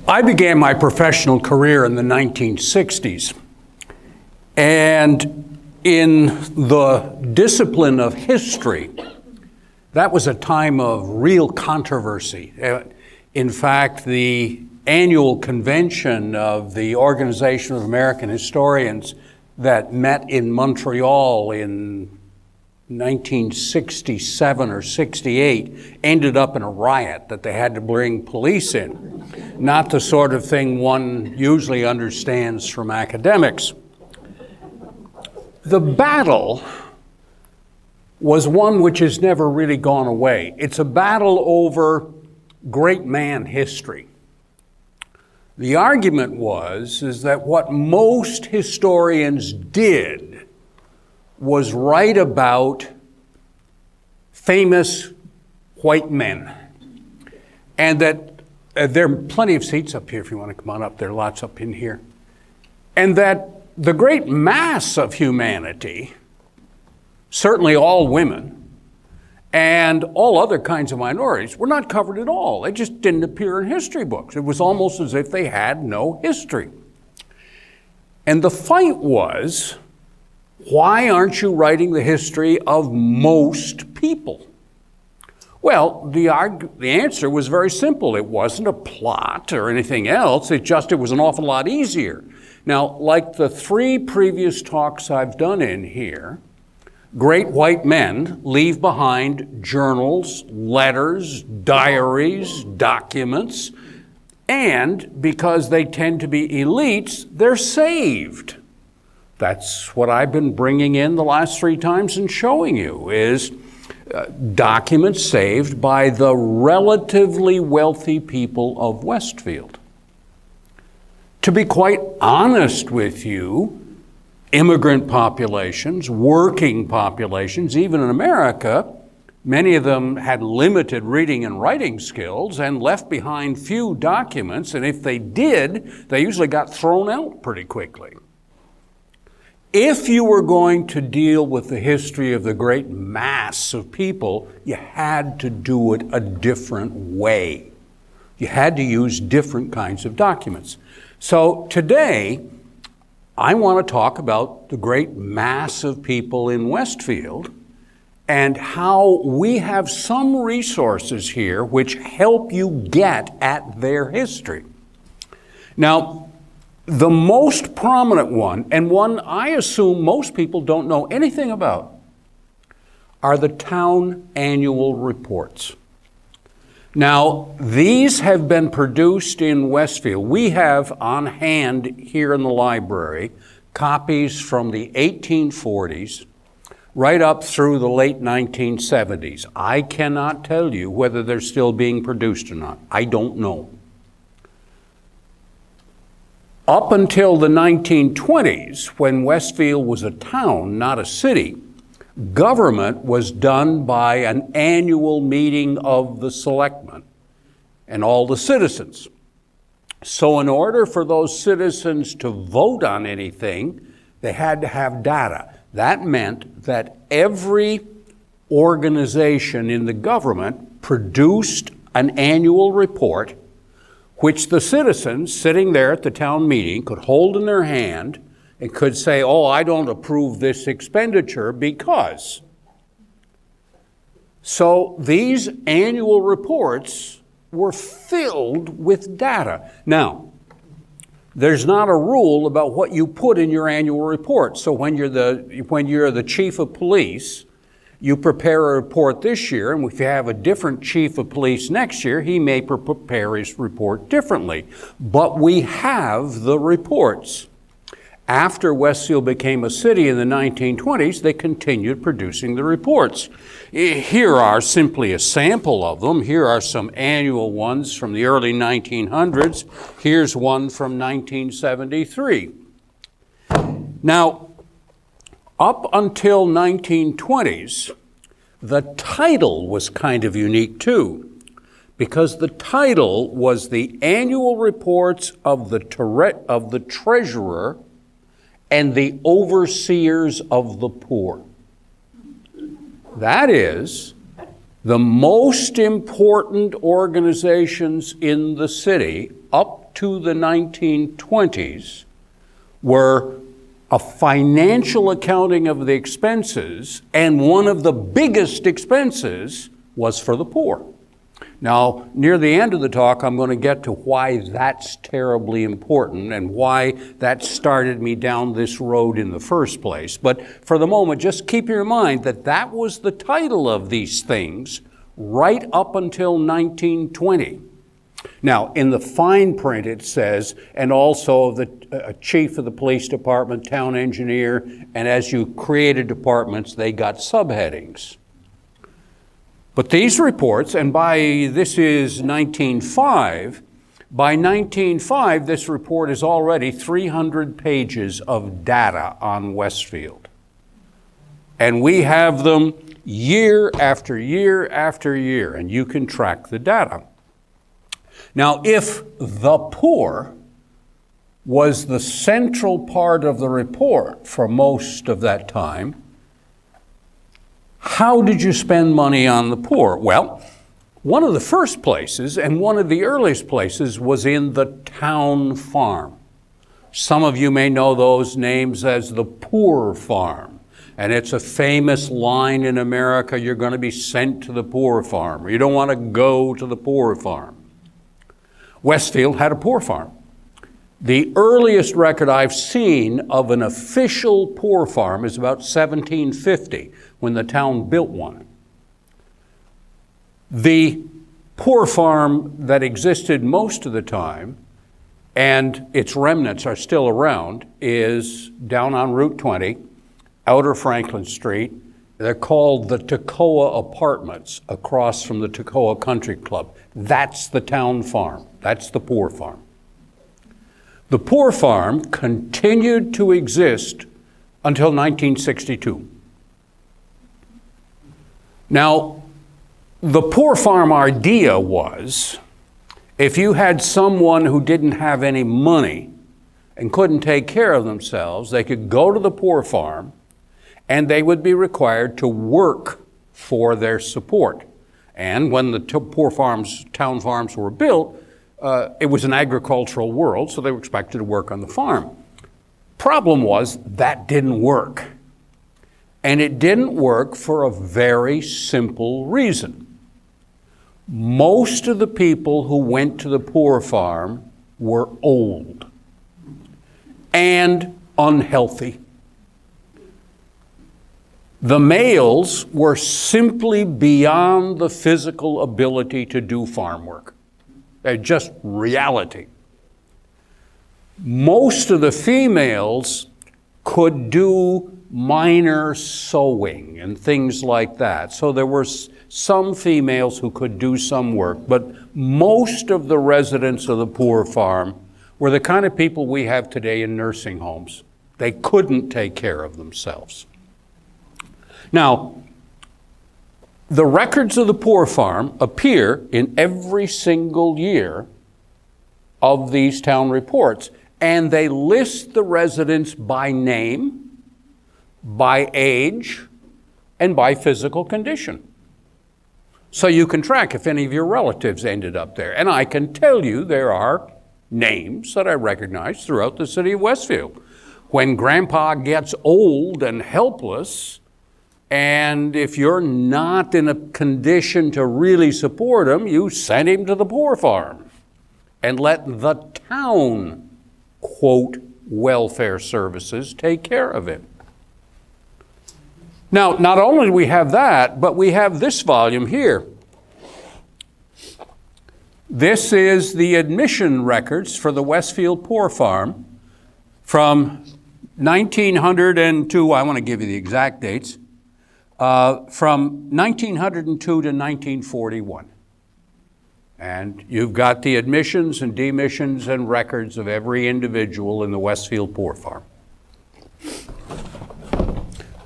I began my professional career in the 1960s, and in the discipline of history, that was a time of real controversy. In fact, the annual convention of the Organization of American Historians that met in Montreal in 1967 or 68 ended up in a riot that they had to bring police in. Not the sort of thing one usually understands from academics. The battle was one which has never really gone away. It's a battle over great man history. The argument is that what most historians did was write about famous white men. And that there are plenty of seats up here if you want to come on up. There are lots up in here. And that the great mass of humanity, certainly all women, and all other kinds of minorities were not covered at all. They just didn't appear in history books. It was almost as if they had no history. And the fight was, why aren't you writing the history of most people? Well, the answer was very simple. It wasn't a plot or anything else. It was an awful lot easier. Now, like the 3 previous talks I've done in here, great white men leave behind journals, letters, diaries, documents, and because they tend to be elites, they're saved. That's what I've been bringing in the last 3 times and showing you, is documents saved by the relatively wealthy people of Westfield. To be quite honest with you, immigrant populations, working populations, even in America, many of them had limited reading and writing skills and left behind few documents, and if they did, they usually got thrown out pretty quickly. If you were going to deal with the history of the great mass of people, you had to do it a different way. You had to use different kinds of documents. So today, I want to talk about the great mass of people in Westfield and how we have some resources here which help you get at their history. Now, the most prominent one, and one I assume most people don't know anything about, are the town annual reports. Now, these have been produced in Westfield. We have on hand here in the library copies from the 1840s right up through the late 1970s. I cannot tell you whether they're still being produced or not. I don't know. Up until the 1920s, when Westfield was a town, not a city, government was done by an annual meeting of the selectmen and all the citizens. So in order for those citizens to vote on anything, they had to have data. That meant that every organization in the government produced an annual report which the citizens sitting there at the town meeting could hold in their hand and could say, oh, I don't approve this expenditure because. So these annual reports were filled with data. Now, there's not a rule about what you put in your annual report. So when you're the chief of police, you prepare a report this year, and if you have a different chief of police next year, he may prepare his report differently. But we have the reports. After Westfield became a city in the 1920s, they continued producing the reports. Here are simply a sample of them. Here are some annual ones from the early 1900s. Here's one from 1973. Now, up until 1920s, the title was kind of unique too, because the title was the Annual Reports of the Treasurer and the Overseers of the Poor. That is, the most important organizations in the city up to the 1920s were a financial accounting of the expenses, and one of the biggest expenses was for the poor. Now, near the end of the talk, I'm going to get to why that's terribly important and why that started me down this road in the first place. But for the moment, just keep in mind that that was the title of these things right up until 1920. Now, in the fine print it says, and also the chief of the police department, town engineer, and as you created departments, they got subheadings. But these reports, and this is 1905, by 1905 this report is already 300 pages of data on Westfield. And we have them year after year after year, and you can track the data. Now, if the poor was the central part of the report for most of that time, how did you spend money on the poor? Well, one of the first places and one of the earliest places was in the town farm. Some of you may know those names as the poor farm. And it's a famous line in America, you're going to be sent to the poor farm. You don't want to go to the poor farm. Westfield had a poor farm. The earliest record I've seen of an official poor farm is about 1750, when the town built one. The poor farm that existed most of the time, and its remnants are still around, is down on Route 20, Outer Franklin Street. They're called the Toccoa Apartments, across from the Toccoa Country Club. That's the town farm. That's the poor farm. The poor farm continued to exist until 1962. Now, the poor farm idea was, if you had someone who didn't have any money and couldn't take care of themselves, they could go to the poor farm and they would be required to work for their support. And when the poor farms, town farms were built, it was an agricultural world, so they were expected to work on the farm. Problem was, that didn't work. And it didn't work for a very simple reason. Most of the people who went to the poor farm were old and unhealthy. The males were simply beyond the physical ability to do farm work. They're just reality. Most of the females could do minor sewing and things like that. So there were some females who could do some work, but most of the residents of the poor farm were the kind of people we have today in nursing homes. They couldn't take care of themselves. Now, the records of the poor farm appear in every single year of these town reports, and they list the residents by name, by age, and by physical condition. So you can track if any of your relatives ended up there. And I can tell you there are names that I recognize throughout the city of Westfield. When Grandpa gets old and helpless, and if you're not in a condition to really support him, you send him to the poor farm and let the town, quote, welfare services take care of him. Now, not only do we have that, but we have this volume here. This is the admission records for the Westfield Poor Farm from 1902, I want to give you the exact dates, from 1902 to 1941. And you've got the admissions and demissions and records of every individual in the Westfield Poor Farm.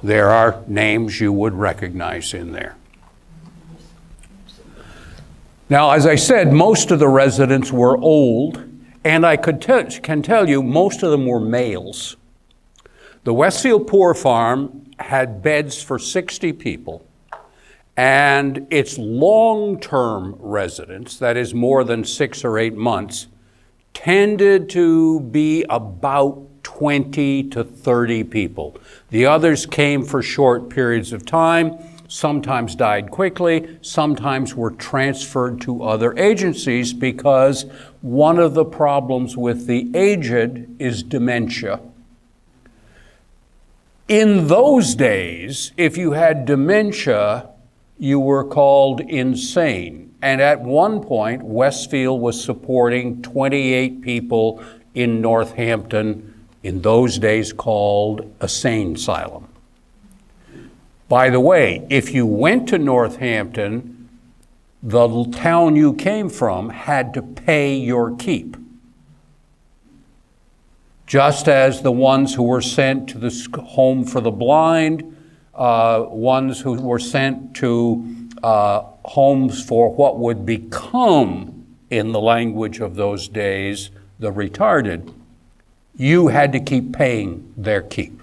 There are names you would recognize in there. Now, as I said, most of the residents were old, and I can tell you most of them were males. The Westfield Poor Farm had beds for 60 people, and its long-term residents, that is more than 6 or 8 months, tended to be about 20 to 30 people. The others came for short periods of time, sometimes died quickly, sometimes were transferred to other agencies, because one of the problems with the aged is dementia. In those days, if you had dementia, you were called insane. And at one point, Westfield was supporting 28 people in Northampton, in those days called a sane asylum. By the way, if you went to Northampton, the town you came from had to pay your keep. Just as the ones who were sent to the home for the blind, ones who were sent to homes for what would become, in the language of those days, the retarded, you had to keep paying their keep.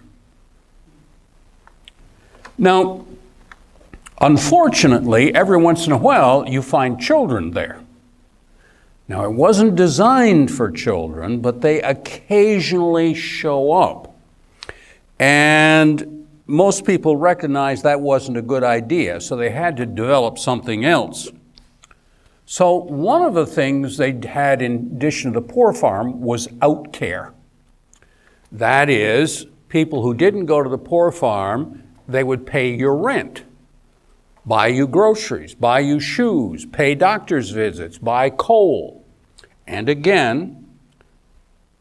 Now, unfortunately, every once in a while, you find children there. Now, it wasn't designed for children, but they occasionally show up. And most people recognized that wasn't a good idea, so they had to develop something else. So one of the things they had in addition to the poor farm was out care. That is, people who didn't go to the poor farm, they would pay your rent, buy you groceries, buy you shoes, pay doctor's visits, buy coal. And again,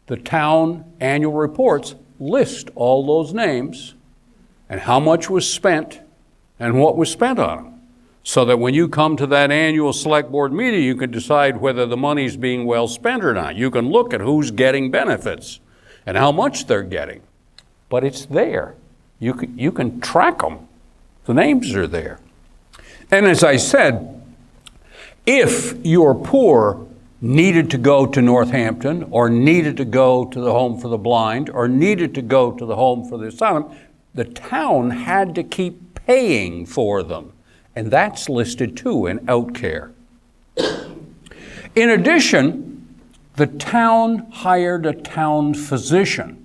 the town annual reports list all those names and how much was spent and what was spent on them, so that when you come to that annual select board meeting, you can decide whether the money's being well spent or not. You can look at who's getting benefits and how much they're getting. But it's there. You can track them. The names are there. And as I said, if you're poor, needed to go to Northampton, or needed to go to the home for the blind, or needed to go to the home for the asylum, the town had to keep paying for them. And that's listed too in out care. In addition, the town hired a town physician.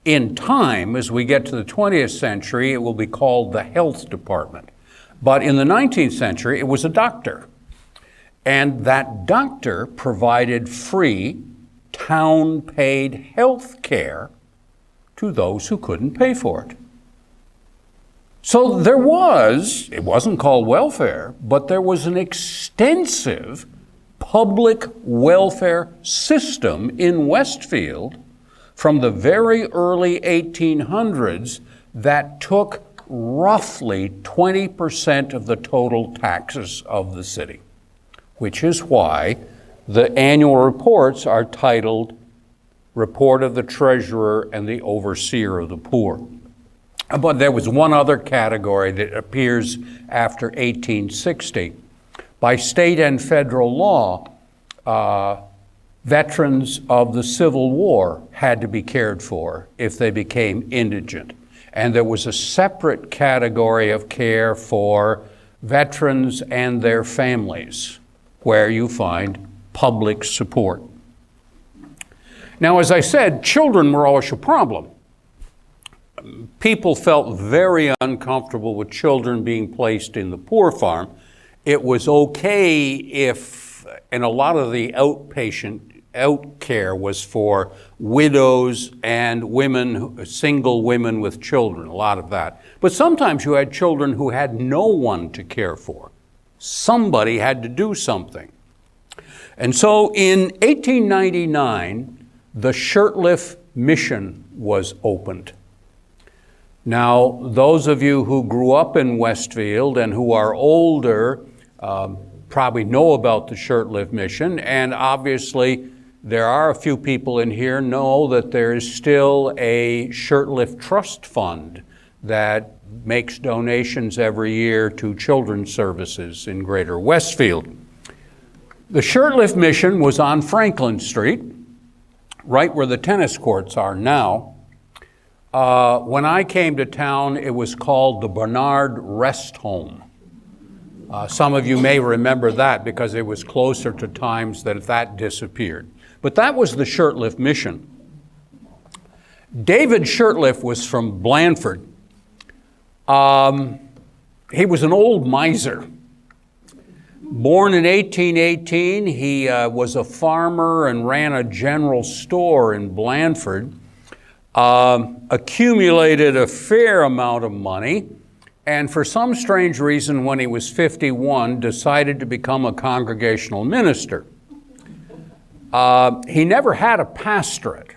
In time, as we get to the 20th century, it will be called the health department. But in the 19th century, it was a doctor. And that doctor provided free, town-paid health care to those who couldn't pay for it. So there was, it wasn't called welfare, but there was an extensive public welfare system in Westfield from the very early 1800s that took roughly 20% of the total taxes of the city, which is why the annual reports are titled Report of the Treasurer and the Overseer of the Poor. But there was one other category that appears after 1860. By state and federal law, veterans of the Civil War had to be cared for if they became indigent. And there was a separate category of care for veterans and their families, where you find public support. Now, as I said, children were always a problem. People felt very uncomfortable with children being placed in the poor farm. It was okay if, and a lot of the out care was for widows and women, single women with children, a lot of that. But sometimes you had children who had no one to care for. Somebody had to do something. And so in 1899, the Shirtlift Mission was opened. Now, those of you who grew up in Westfield and who are older probably know about the Shirtlift Mission, and obviously there are a few people in here know that there is still a Shirtlift Trust Fund that makes donations every year to children's services in Greater Westfield. The Shirtlift Mission was on Franklin Street, right where the tennis courts are now. When I came to town, it was called the Bernard Rest Home. Some of you may remember that because it was closer to times that disappeared. But that was the Shirtlift Mission. David Shirtlift was from Blandford. He was an old miser. Born in 1818, he was a farmer and ran a general store in Blandford. Accumulated a fair amount of money, and for some strange reason, when he was 51, decided to become a congregational minister. He never had a pastorate.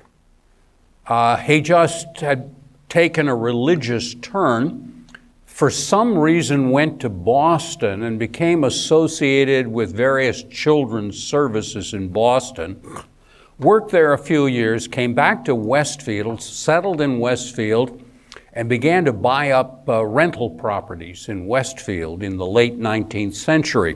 He just had taken a religious turn. For some reason, went to Boston and became associated with various children's services in Boston. Worked there a few years, came back to Westfield, settled in Westfield, and began to buy up rental properties in Westfield in the late 19th century.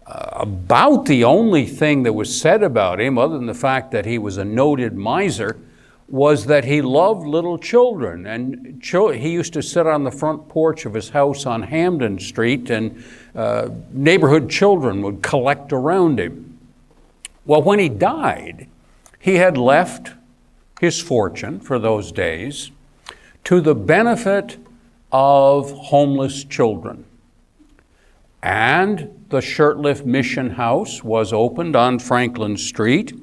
About the only thing that was said about him, other than the fact that he was a noted miser, was that he loved little children. And he used to sit on the front porch of his house on Hampden Street, and neighborhood children would collect around him. Well, when he died, he had left his fortune for those days to the benefit of homeless children. And the Shirtlift Mission House was opened on Franklin Street,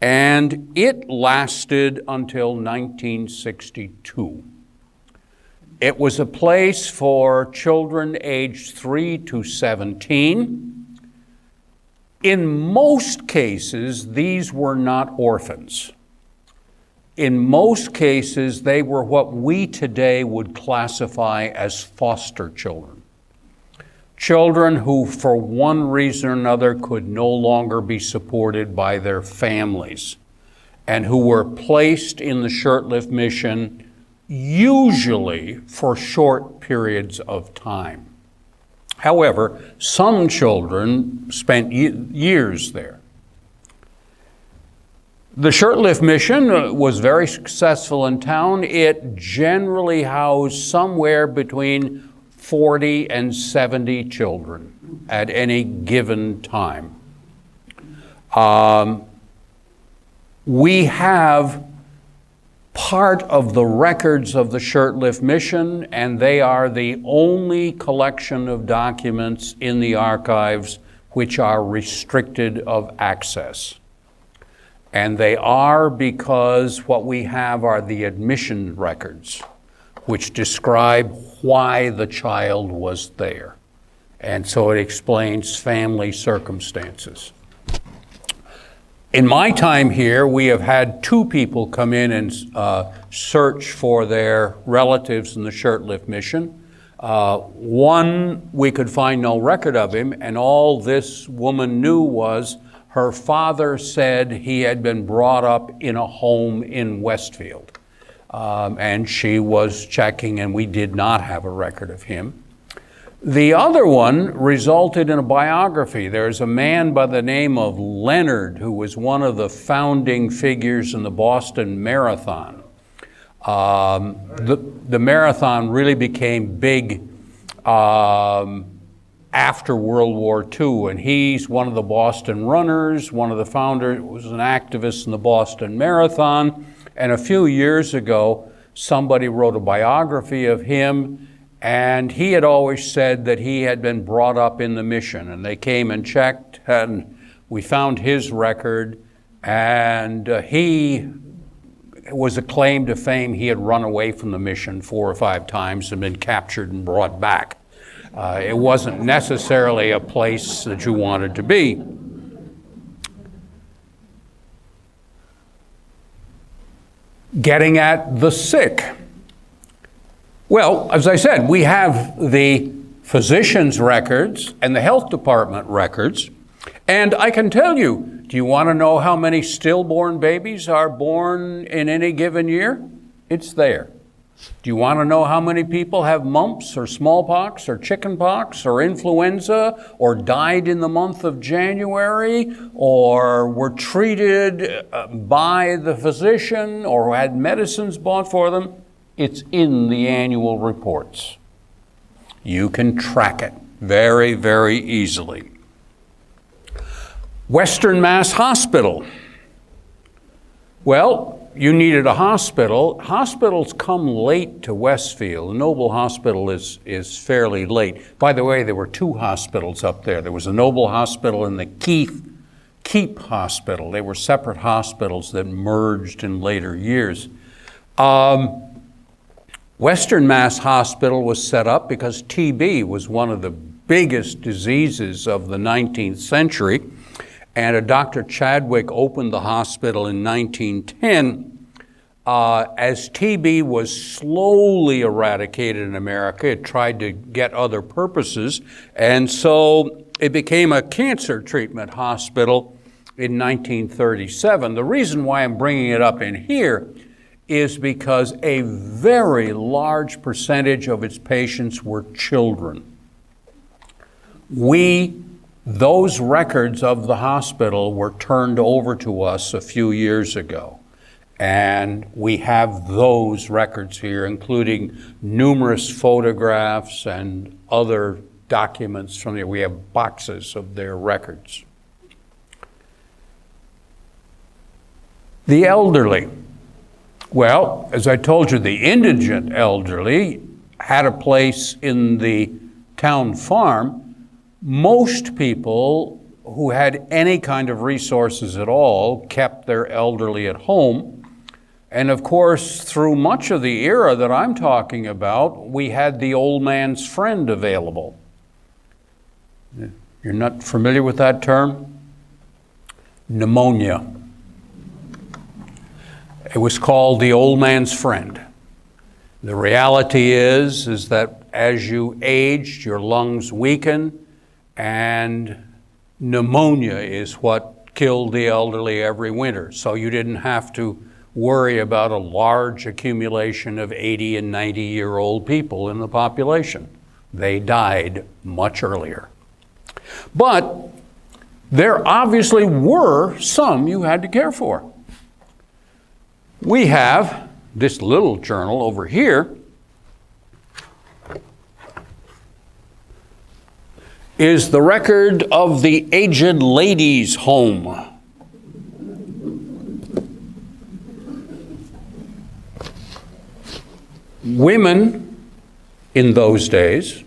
and it lasted until 1962. It was a place for children aged 3 to 17. In most cases, these were not orphans. In most cases, they were what we today would classify as foster children. Children who, for one reason or another, could no longer be supported by their families, and who were placed in the Shirtlift Mission, usually for short periods of time. However, some children spent years there. The Shirtlift Mission was very successful in town. It generally housed somewhere between 40 and 70 children at any given time. We have part of the records of the Shirtlift Mission, and they are the only collection of documents in the archives which are restricted of access. And they are because what we have are the admission records, which describe why the child was there. And so it explains family circumstances. In my time here, we have had 2 people come in and search for their relatives in the Shirtlift Mission. One, we could find no record of him, and all this woman knew was her father said he had been brought up in a home in Westfield. And she was checking, and we did not have a record of him. The other one resulted in a biography. There's a man by the name of Leonard who was one of the founding figures in the Boston Marathon. The marathon really became big after World War II, and he's one of the Boston runners, one of the founders, was an activist in the Boston Marathon, and a few years ago, somebody wrote a biography of him, and he had always said that he had been brought up in the mission, and they came and checked, and we found his record, and he was a claim to fame. He had run away from the mission 4 or 5 times and been captured and brought back. It wasn't necessarily a place that you wanted to be. Getting at the sick. Well, as I said, we have the physician's records and the health department records. And I can tell you, do you want to know how many stillborn babies are born in any given year? It's there. Do you want to know how many people have mumps or smallpox or chickenpox or influenza or died in the month of January or were treated by the physician or had medicines bought for them? It's in the annual reports. You can track it very, very easily. Western Mass Hospital. Well, you needed a hospital. Hospitals come late to Westfield. The Noble Hospital is fairly late. By the way, there were two hospitals up there. There was a Noble Hospital and the Keep Hospital. They were separate hospitals that merged in later years. Western Mass Hospital was set up because TB was one of the biggest diseases of the 19th century. And a Dr. Chadwick opened the hospital in 1910. As TB was slowly eradicated in America, it tried to get other purposes, and so it became a cancer treatment hospital in 1937. The reason why I'm bringing it up in here is because a very large percentage of its patients were children. Those records of the hospital were turned over to us a few years ago. And we have those records here, including numerous photographs and other documents from there. We have boxes of their records. The elderly. Well, as I told you, the indigent elderly had a place in the town farm. Most people who had any kind of resources at all kept their elderly at home. And of course, through much of the era that I'm talking about, we had the old man's friend available. You're not familiar with that term? Pneumonia. It was called the old man's friend. The reality is that as you aged, your lungs weakened, and pneumonia is what killed the elderly every winter. So you didn't have to worry about a large accumulation of 80 and 90-year-old people in the population. They died much earlier. But there obviously were some you had to care for. We have this little journal over here is the record of the Aged Ladies' Home. Women in those days,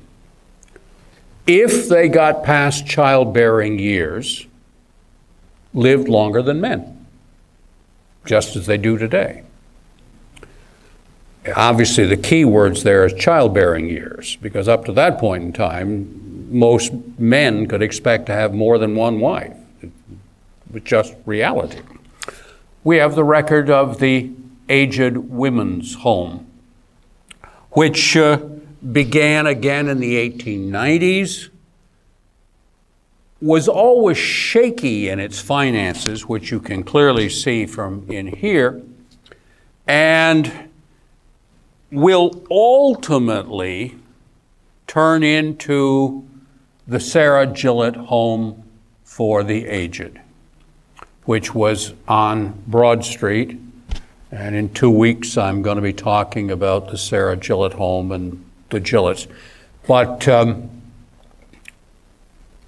if they got past childbearing years, lived longer than men, just as they do today. Obviously, the key words there is childbearing years, because up to that point in time, most men could expect to have more than one wife. It's just reality. We have the record of the Aged Women's Home, which began again in the 1890s, was always shaky in its finances, which you can clearly see from in here, and will ultimately turn into the Sarah Gillett Home for the Aged, which was on Broad Street. And in 2 weeks, I'm going to be talking about the Sarah Gillett Home and the Gilletts. But,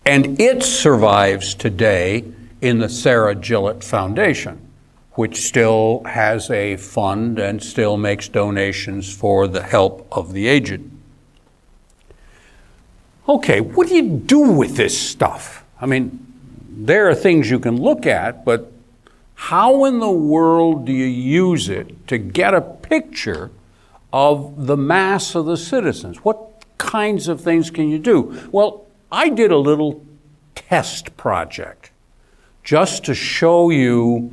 and it survives today in the Sarah Gillett Foundation, which still has a fund and still makes donations for the help of the aged. Okay, what do you do with this stuff? I mean, there are things you can look at, but how in the world do you use it to get a picture of the mass of the citizens? What kinds of things can you do? Well, I did a little test project just to show you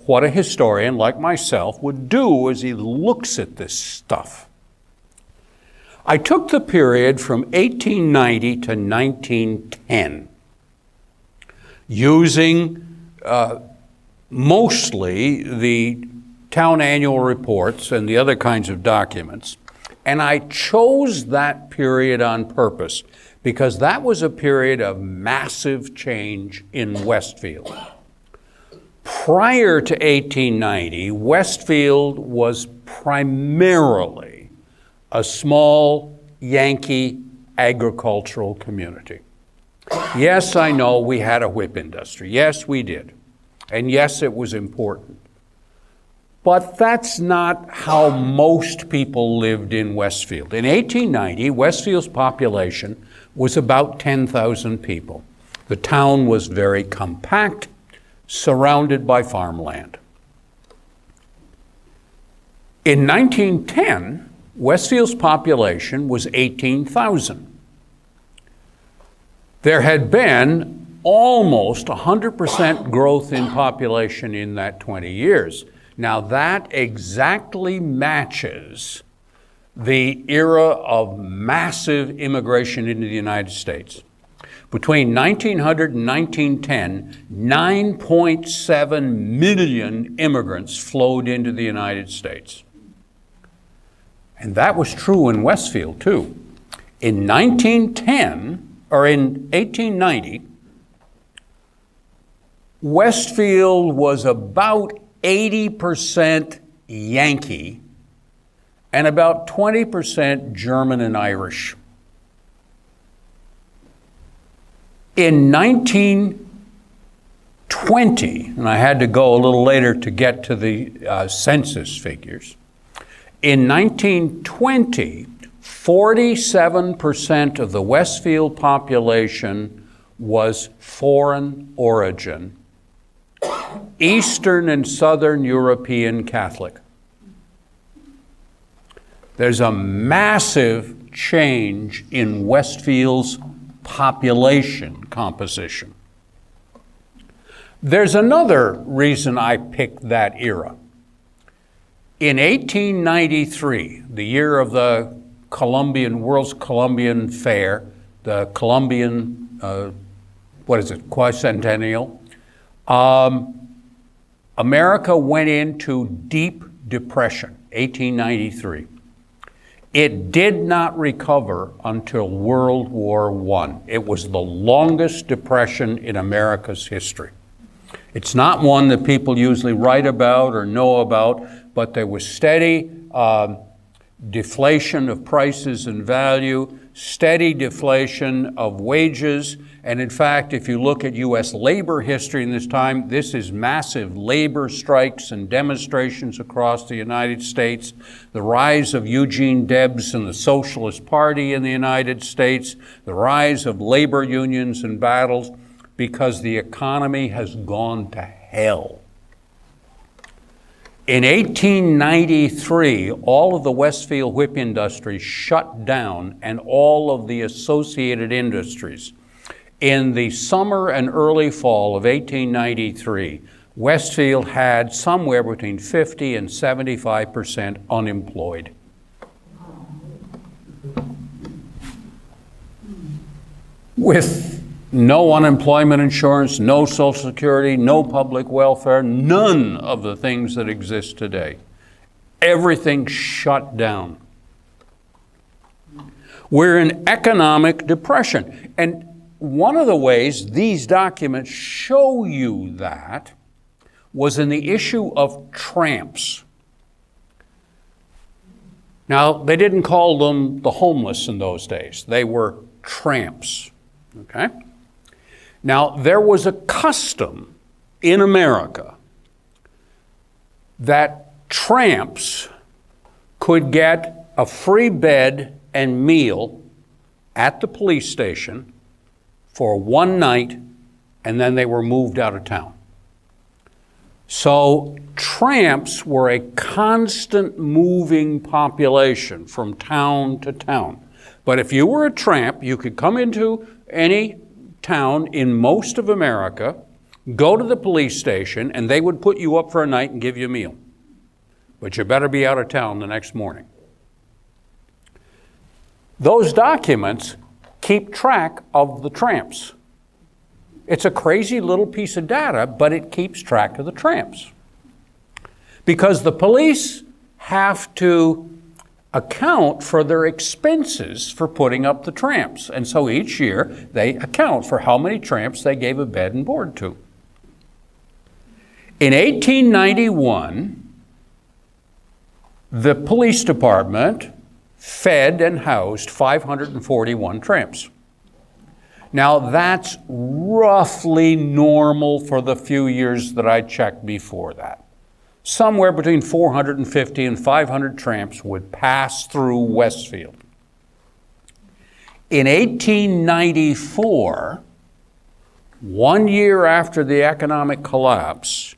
what a historian like myself would do as he looks at this stuff. I took the period from 1890 to 1910, using mostly the town annual reports and the other kinds of documents. And I chose that period on purpose because that was a period of massive change in Westfield. Prior to 1890, Westfield was primarily a small Yankee agricultural community. Yes, I know we had a whip industry. Yes, we did. And yes, it was important. But that's not how most people lived in Westfield. In 1890, Westfield's population was about 10,000 people. The town was very compact, surrounded by farmland. In 1910, Westfield's population was 18,000. There had been almost 100% growth in population in that 20 years. Now that exactly matches the era of massive immigration into the United States. Between 1900 and 1910, 9.7 million immigrants flowed into the United States. And that was true in Westfield too. In 1890, Westfield was about 80% Yankee and about 20% German and Irish. In 1920, and I had to go a little later to get to the census figures, in 1920, 47% of the Westfield population was foreign origin, Eastern and Southern European Catholic. There's a massive change in Westfield's population composition. There's another reason I picked that era. In 1893, the year of the World's Columbian Fair, the Columbian, quincentennial, America went into deep depression, 1893. It did not recover until World War I. It was the longest depression in America's history. It's not one that people usually write about or know about, but there was steady deflation of prices and value, steady deflation of wages, and in fact, if you look at U.S. labor history in this time, this is massive labor strikes and demonstrations across the United States, the rise of Eugene Debs and the Socialist Party in the United States, the rise of labor unions and battles, because the economy has gone to hell. In 1893, all of the Westfield whip industry shut down and all of the associated industries. In the summer and early fall of 1893, Westfield had somewhere between 50 and 75% unemployed. With no unemployment insurance, no Social Security, no public welfare, none of the things that exist today. Everything shut down. We're in economic depression. And one of the ways these documents show you that was in the issue of tramps. Now, they didn't call them the homeless in those days. They were tramps, okay? Now, there was a custom in America that tramps could get a free bed and meal at the police station for one night, and then they were moved out of town. So tramps were a constant moving population from town to town. But if you were a tramp, you could come into any town in most of America, go to the police station, and they would put you up for a night and give you a meal. But you better be out of town the next morning. Those documents keep track of the tramps. It's a crazy little piece of data, but it keeps track of the tramps. Because the police have to account for their expenses for putting up the tramps. And so each year they account for how many tramps they gave a bed and board to. In 1891, the police department fed and housed 541 tramps. Now that's roughly normal for the few years that I checked before that. somewhere between 450 and 500 tramps would pass through Westfield. In 1894, 1 year after the economic collapse,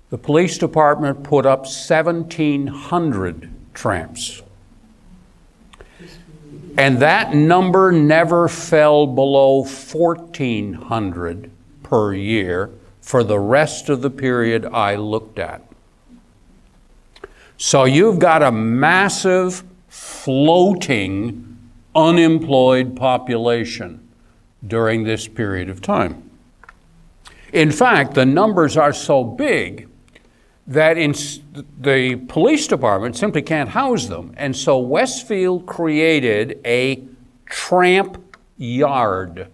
the police department put up 1,700 tramps. And that number never fell below 1,400 per year for the rest of the period I looked at. So you've got a massive floating unemployed population during this period of time. In fact, the numbers are so big that the police department simply can't house them. And so Westfield created a tramp yard.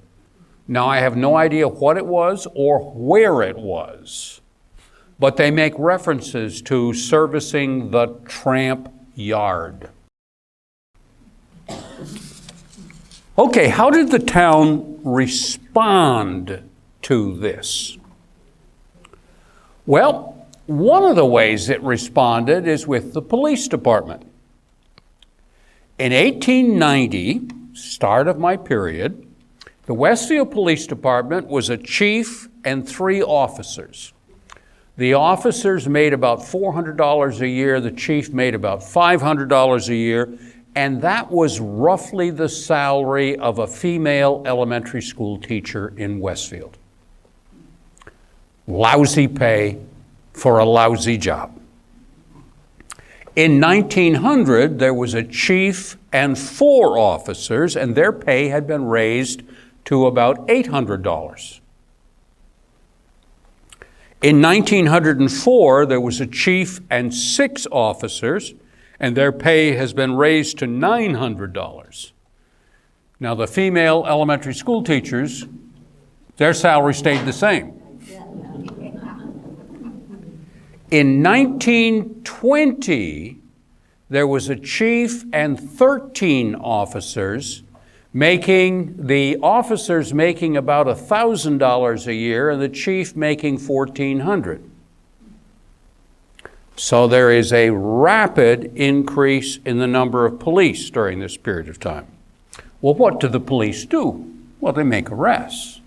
Now, I have no idea what it was or where it was, but they make references to servicing the tramp yard. Okay, how did the town respond to this? Well, one of the ways it responded is with the police department. In 1890, start of my period, the Westfield Police Department was a chief and 3 officers. The officers made about $400 a year, the chief made about $500 a year, and that was roughly the salary of a female elementary school teacher in Westfield. Lousy pay for a lousy job. In 1900, there was a chief and 4 officers, and their pay had been raised to about $800. In 1904, there was a chief and 6 officers, and their pay has been raised to $900. Now, the female elementary school teachers, their salary stayed the same. In 1920, there was a chief and 13 officers, the officers making about $1,000 a year and the chief making $1,400. So there is a rapid increase in the number of police during this period of time. Well, what do the police do? Well, they make arrests.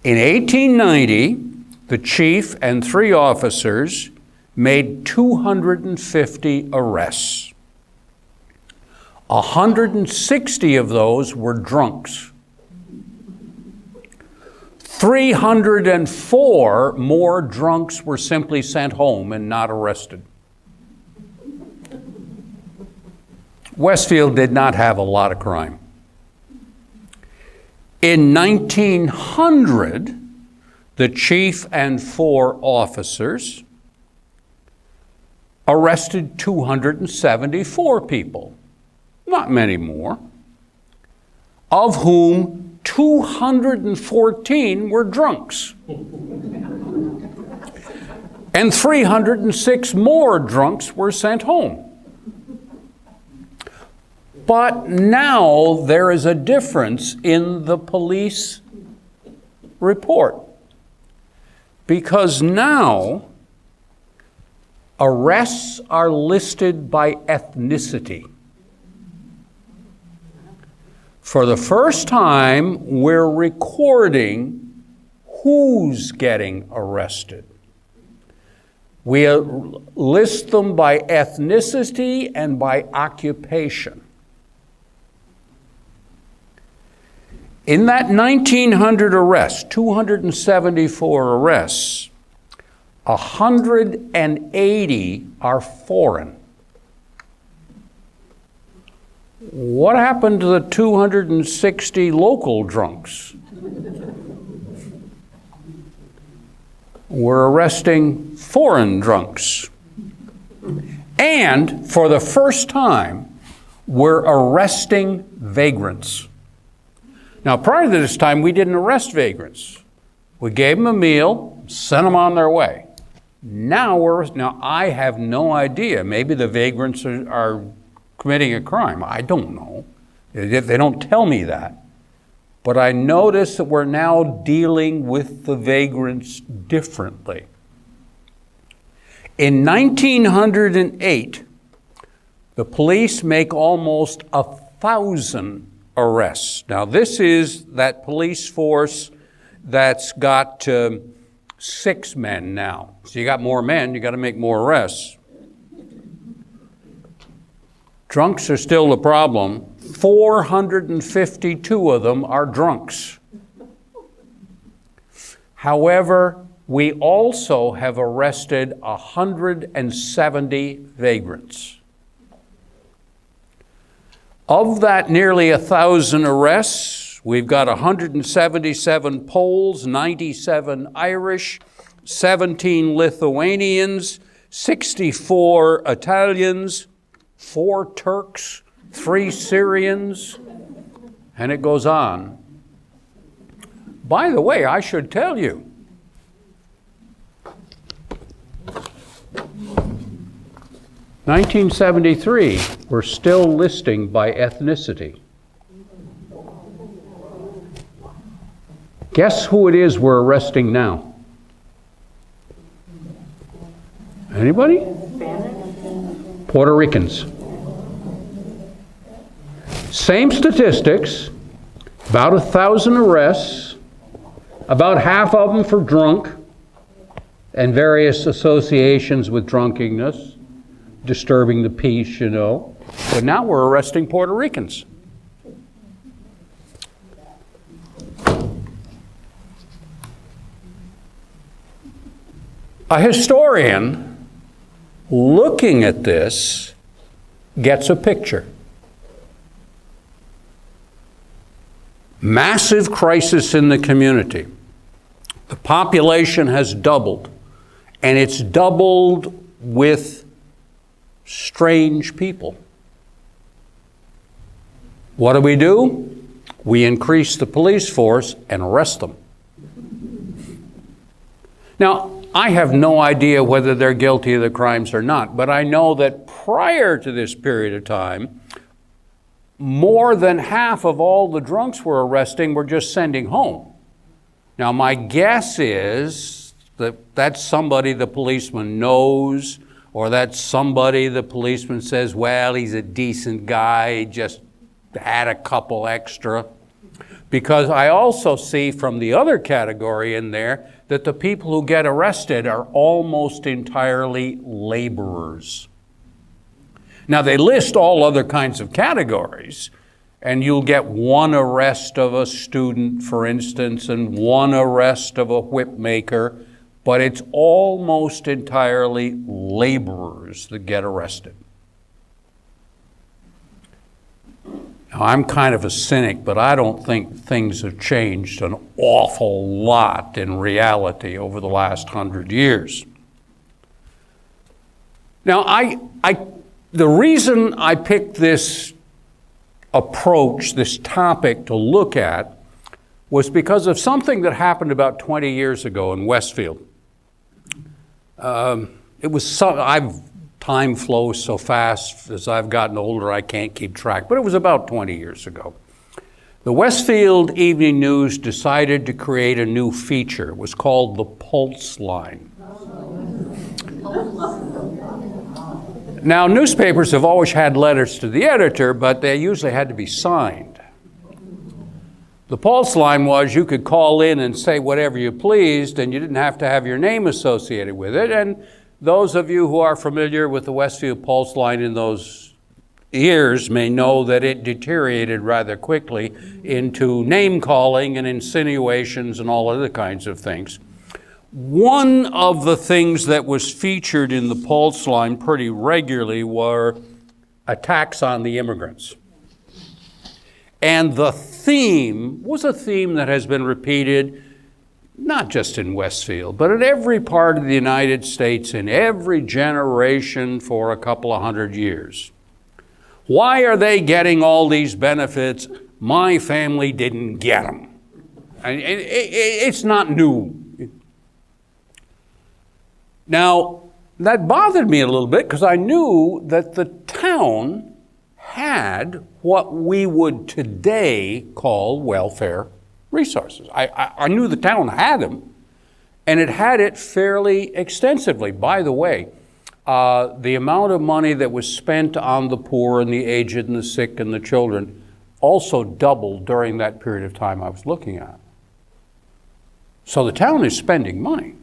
In 1890, the chief and 3 officers made 250 arrests. 160 of those were drunks. 304 more drunks were simply sent home and not arrested. Westfield did not have a lot of crime. In 1900, the chief and 4 officers arrested 274 people, not many more, of whom 214 were drunks. And 306 more drunks were sent home. But now there is a difference in the police report. Because now arrests are listed by ethnicity. For the first time, we're recording who's getting arrested. We list them by ethnicity and by occupation. In that 1,900 arrests, 274 arrests, 180 are foreign. What happened to the 260 local drunks? We're arresting foreign drunks. And for the first time, we're arresting vagrants. Now, prior to this time, we didn't arrest vagrants. We gave them a meal, sent them on their way. Now I have no idea. Maybe the vagrants are committing a crime. I don't know. They don't tell me that. But I notice that we're now dealing with the vagrants differently. In 1908, the police make almost 1,000 arrests. Now, this is that police force that's got 6 men now. So you got more men, you got to make more arrests. Drunks are still the problem. 452 of them are drunks. However, we also have arrested 170 vagrants. Of that nearly 1,000 arrests, we've got 177 Poles, 97 Irish, 17 Lithuanians, 64 Italians, 4 Turks, 3 Syrians, and it goes on. By the way, I should tell you, in 1973, we're still listing by ethnicity. Guess who it is we're arresting now? Anybody? Puerto Ricans. Same statistics, about 1,000 arrests, about half of them for drunk and various associations with drunkenness, disturbing the peace, you know. But now we're arresting Puerto Ricans. A historian looking at this gets a picture. Massive crisis in the community. The population has doubled, and it's doubled with strange people. What do? We increase the police force and arrest them. Now, I have no idea whether they're guilty of the crimes or not, but I know that prior to this period of time, more than half of all the drunks we're arresting we're just sending home. Now, my guess is that that's somebody the policeman knows, or that's somebody the policeman says, well, he's a decent guy, he just had a couple extra. Because I also see from the other category in there that the people who get arrested are almost entirely laborers. Now, they list all other kinds of categories, and you'll get one arrest of a student, for instance, and one arrest of a whip maker, but it's almost entirely laborers that get arrested. Now, I'm kind of a cynic, but I don't think things have changed an awful lot in reality over the last 100 years. Now, the reason I picked this approach, this topic to look at, was because of something that happened about 20 years ago in Westfield. Time flows so fast as I've gotten older, I can't keep track, but it was about 20 years ago. The Westfield Evening News decided to create a new feature. It was called the Pulse Line. Now, newspapers have always had letters to the editor, but they usually had to be signed. The Pulse Line was you could call in and say whatever you pleased, and you didn't have to have your name associated with it. And those of you who are familiar with the Westfield Pulse Line in those years may know that it deteriorated rather quickly into name-calling and insinuations and all other kinds of things. One of the things that was featured in the Pulse Line pretty regularly were attacks on the immigrants. And the theme was a theme that has been repeated not just in Westfield, but in every part of the United States in every generation for a couple of 100 years. Why are they getting all these benefits? My family didn't get them. It's not new. Now, that bothered me a little bit because I knew that the town had what we would today call welfare resources. I knew the town had them, and it had it fairly extensively. By the way, the amount of money that was spent on the poor and the aged and the sick and the children also doubled during that period of time I was looking at. So the town is spending money.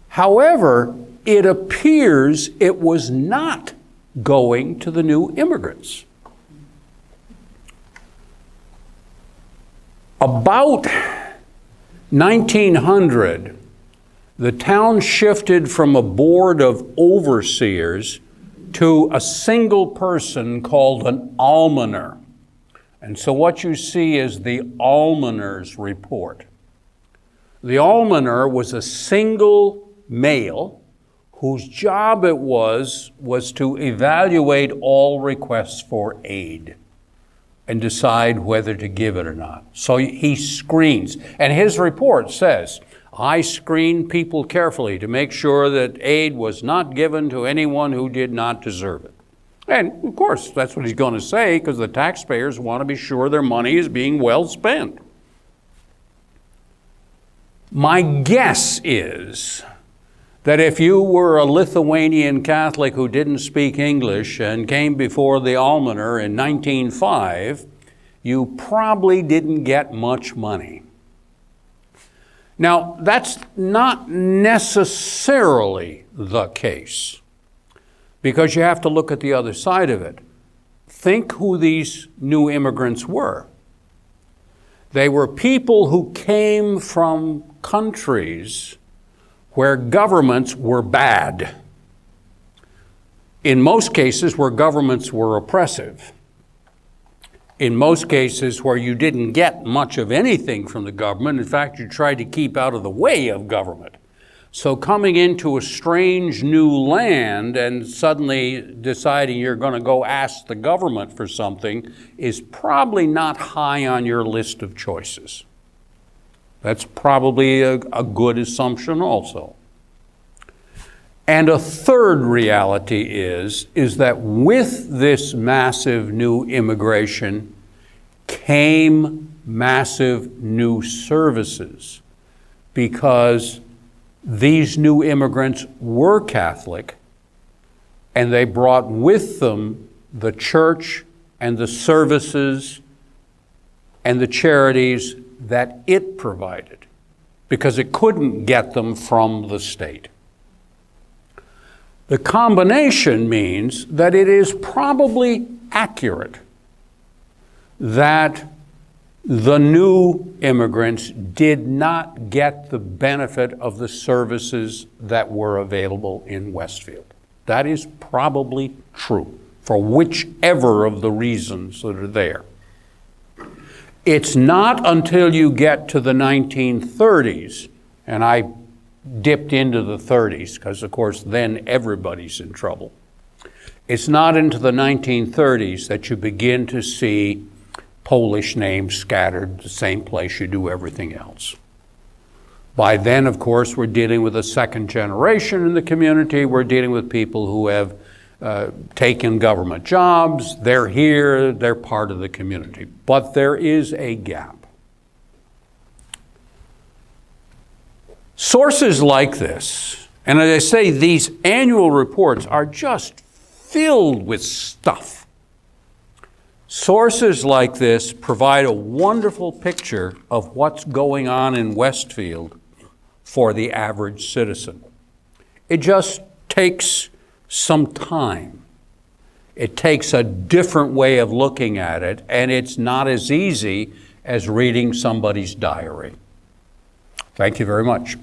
However, it appears it was not going to the new immigrants. About 1900, the town shifted from a board of overseers to a single person called an almoner. And so what you see is the almoner's report. The almoner was a single male whose job it was to evaluate all requests for aid and decide whether to give it or not. So he screens. And his report says, I screened people carefully to make sure that aid was not given to anyone who did not deserve it. And of course, that's what he's going to say, because the taxpayers want to be sure their money is being well spent. My guess is that if you were a Lithuanian Catholic who didn't speak English and came before the almoner in 1905, you probably didn't get much money. Now, that's not necessarily the case, because you have to look at the other side of it. Think who these new immigrants were. They were people who came from countries where governments were bad. In most cases, where governments were oppressive. In most cases, where you didn't get much of anything from the government. In fact, you tried to keep out of the way of government. So coming into a strange new land and suddenly deciding you're going to go ask the government for something is probably not high on your list of choices. That's probably a good assumption also. And a third reality is that with this massive new immigration came massive new services, because these new immigrants were Catholic, and they brought with them the church and the services and the charities that it provided, because it couldn't get them from the state. The combination means that it is probably accurate that the new immigrants did not get the benefit of the services that were available in Westfield. That is probably true, for whichever of the reasons that are there. It's not until you get to the 1930s, and I dipped into the 30s, because of course then everybody's in trouble. It's not into the 1930s that you begin to see Polish names scattered the same place you do everything else. By then, of course, we're dealing with a second generation in the community. We're dealing with people who have taken government jobs. They're here, they're part of the community. But there is a gap. Sources like this, and as I say, these annual reports are just filled with stuff. Sources like this provide a wonderful picture of what's going on in Westfield for the average citizen. It just takes some time. It takes a different way of looking at it, and it's not as easy as reading somebody's diary. Thank you very much.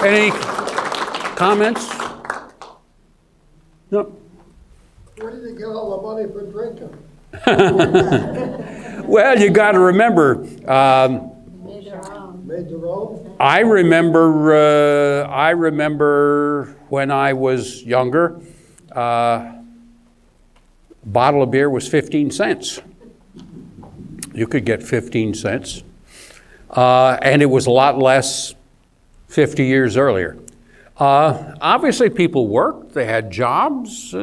Any comments? No. Where did he get all the money for drinking? Well, you got to remember. Made their own? I remember when I was younger, bottle of beer was 15 cents. You could get 15 cents. And it was a lot less 50 years earlier. Obviously, people worked, they had jobs,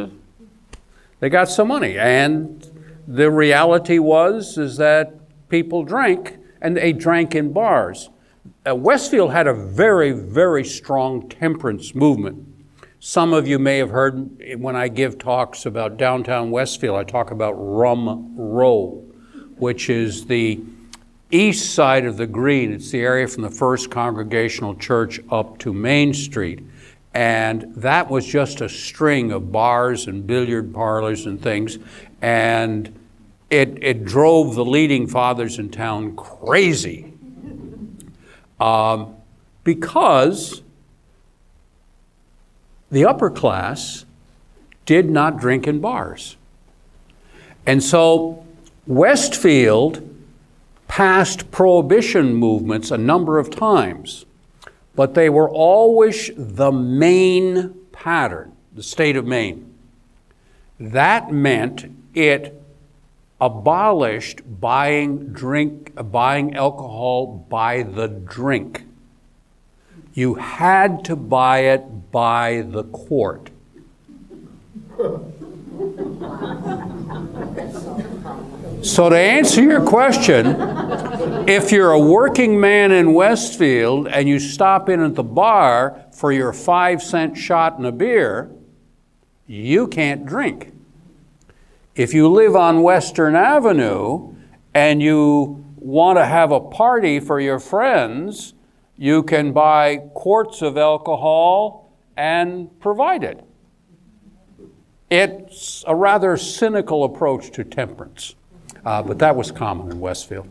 they got some money. And the reality is that people drank, and they drank in bars. Westfield had a very, very strong temperance movement. Some of you may have heard when I give talks about downtown Westfield, I talk about Rum Row, which is the east side of the Green. It's the area from the First Congregational Church up to Main Street. And that was just a string of bars and billiard parlors and things. And it drove the leading fathers in town crazy. Because the upper class did not drink in bars. And so Westfield passed prohibition movements a number of times, but they were always the Maine pattern, the state of Maine. That meant it abolished buying alcohol by the drink. You had to buy it by the quart. So to answer your question, if you're a working man in Westfield and you stop in at the bar for your 5-cent shot and a beer, you can't drink. If you live on Western Avenue and you want to have a party for your friends, you can buy quarts of alcohol and provide it. It's a rather cynical approach to temperance, but that was common in Westfield.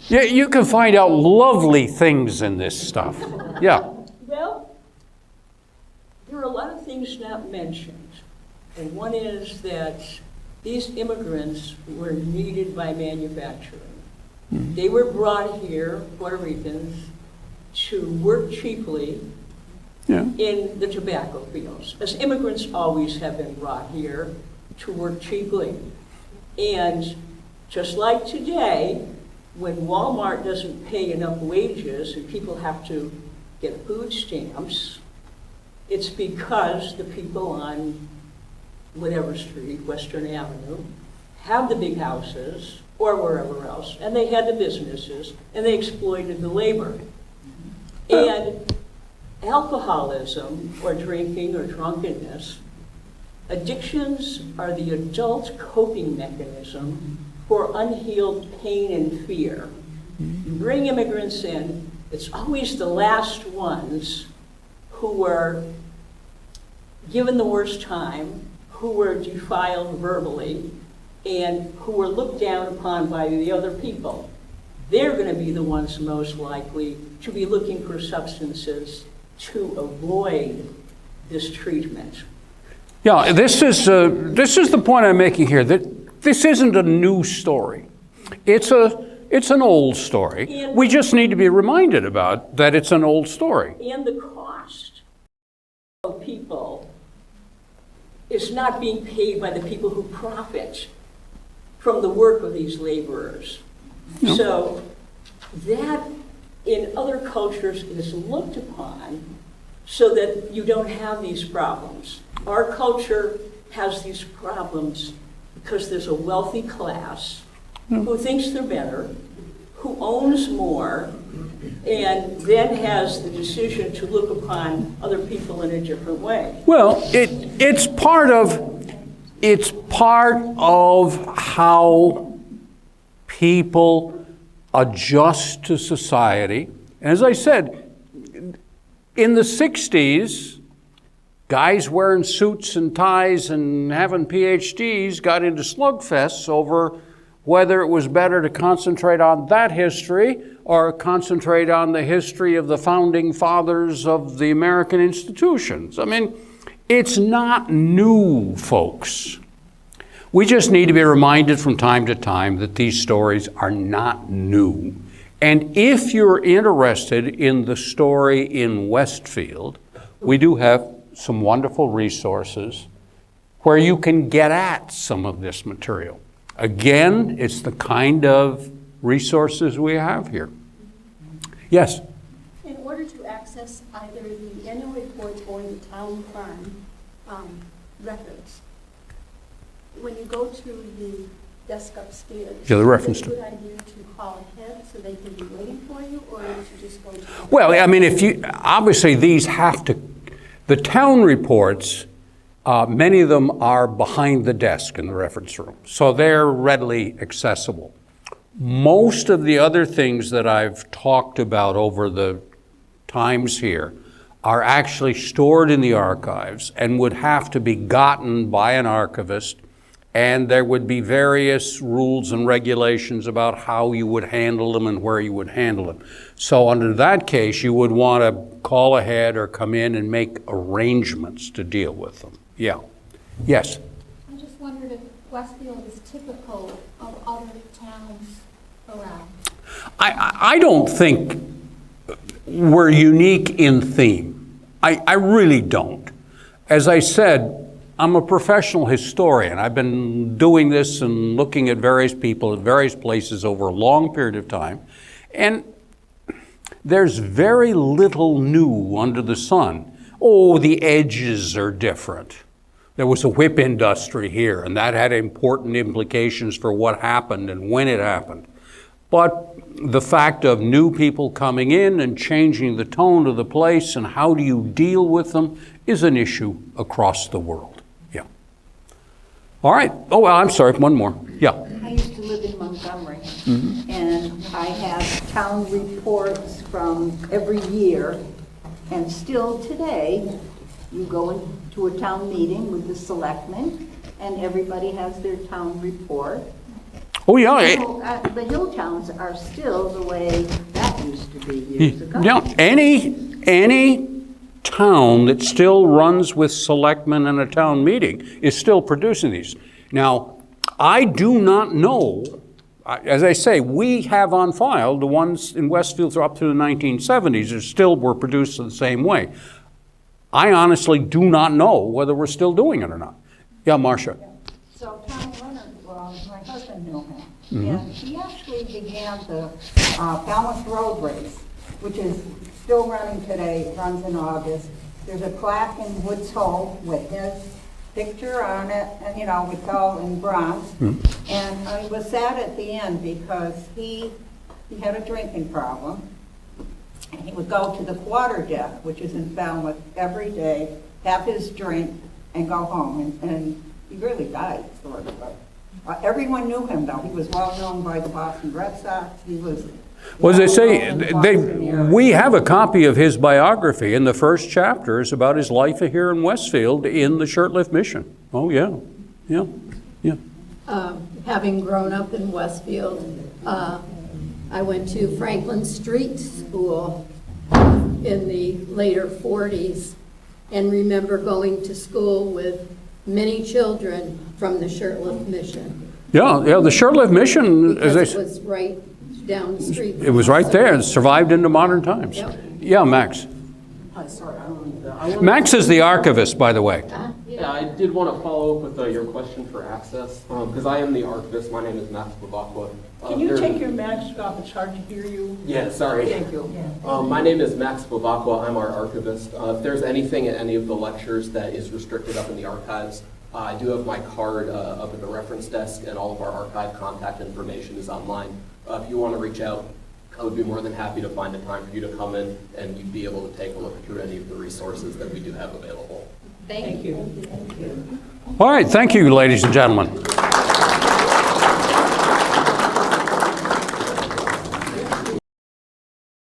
Yeah, you can find out lovely things in this stuff. Yeah. Well, there are a lot of things not mentioned. And one is that these immigrants were needed by manufacturing. Mm-hmm. They were brought here, Puerto Ricans, to work cheaply in the tobacco fields, as immigrants always have been brought here to work cheaply. And just like today, when Walmart doesn't pay enough wages and people have to get food stamps, it's because the people on whatever street, Western Avenue, have the big houses or wherever else, and they had the businesses, and they exploited the labor. And alcoholism or drinking or drunkenness, addictions are the adult coping mechanism for unhealed pain and fear. You bring immigrants in, it's always the last ones who were given the worst time, who were defiled verbally, and who were looked down upon by the other people. They're going to be the ones most likely to be looking for substances to avoid this treatment. Yeah, this is the point I'm making here, that this isn't a new story. It's an old story. And we just need to be reminded about that it's an old story. And the cost of people is not being paid by the people who profit from the work of these laborers. No. So that in other cultures is looked upon so that you don't have these problems. Our culture has these problems because there's a wealthy class who thinks they're better, who owns more, and then has the decision to look upon other people in a different way. Well, it's part of how people adjust to society. And as I said, in the 60s, guys wearing suits and ties and having PhDs got into slugfests over whether it was better to concentrate on that history or concentrate on the history of the founding fathers of the American institutions. I mean, it's not new, folks. We just need to be reminded from time to time that these stories are not new. And if you're interested in the story in Westfield, we do have some wonderful resources where you can get at some of this material. Again, it's the kind of resources we have here. Yes? In order to access either the annual report or the town farm records, when you go to the desk upstairs. Yeah, the reference Is to- it a good idea to call ahead so they can be waiting for you, or should you just go to? Well, I mean, if you, obviously these have to, the town reports, many of them are behind the desk in the reference room, so they're readily accessible. Most of the other things that I've talked about over the times here are actually stored in the archives and would have to be gotten by an archivist, and there would be various rules and regulations about how you would handle them and where you would handle them. So under that case, you would want to call ahead or come in and make arrangements to deal with them. Yeah. Yes? I just wondered if Westfield is typical of other towns around. I don't think we're unique in theme. I really don't. As I said, I'm a professional historian. I've been doing this and looking at various people at various places over a long period of time. And there's very little new under the sun. Oh, the edges are different. There was a whip industry here, and that had important implications for what happened and when it happened. But the fact of new people coming in and changing the tone of the place and how do you deal with them is an issue across the world. Yeah. All right. Oh, well, I'm sorry. One more. Yeah. I used to live in Montgomery, and I have town reports from every year, and still today, you go into a town meeting with the selectmen, and everybody has their town report. Oh, yeah. So, the hill towns are still the way that used to be years ago. Yeah. Any town that still runs with selectmen and a town meeting is still producing these. Now, I do not know, as I say, we have on file the ones in Westfield up through the 1970s that still were produced in the same way. I honestly do not know whether we're still doing it or not. Yeah, Marcia. So Tom Leonard, well, my husband knew him, and he actually began the Falmouth Road Race, which is still running today. It runs in August. There's a plaque in Woods Hole with his picture on it, and it's all in bronze. And I was sad at the end because he had a drinking problem, and he would go to the quarter deck, which is in Falmouth, every day, have his drink, and go home. And he really died, sort of. But everyone knew him, though. He was well known by the Boston Red Sox. He was. Well, as they say, well known in the Boston area. we have a copy of his biography, and the first chapter is about his life here in Westfield in the Shirtlift Mission. Oh, yeah, yeah, yeah. Having grown up in Westfield, I went to Franklin Street School in the later 40s and remember going to school with many children from the Shirtlift Mission. Yeah, the Shirtlift Mission, as Because I it was right down the street. it was right there and survived into modern times. Yep. Yeah, Max. Hi, sorry, I wanted Max is the archivist, by the way. Yeah, I did want to follow up with your question for access, because I am the archivist. My name is Max Bavakwa. Can you take your mask off? It's hard to hear you. Yeah, sorry. Thank you. My name is Max Bavakwa. I'm our archivist. If there's anything at any of the lectures that is restricted up in the archives, I do have my card up at the reference desk, and all of our archive contact information is online. If you want to reach out, I would be more than happy to find a time for you to come in, and you'd be able to take a look through any of the resources that we do have available. Thank you. All right, thank you, ladies and gentlemen.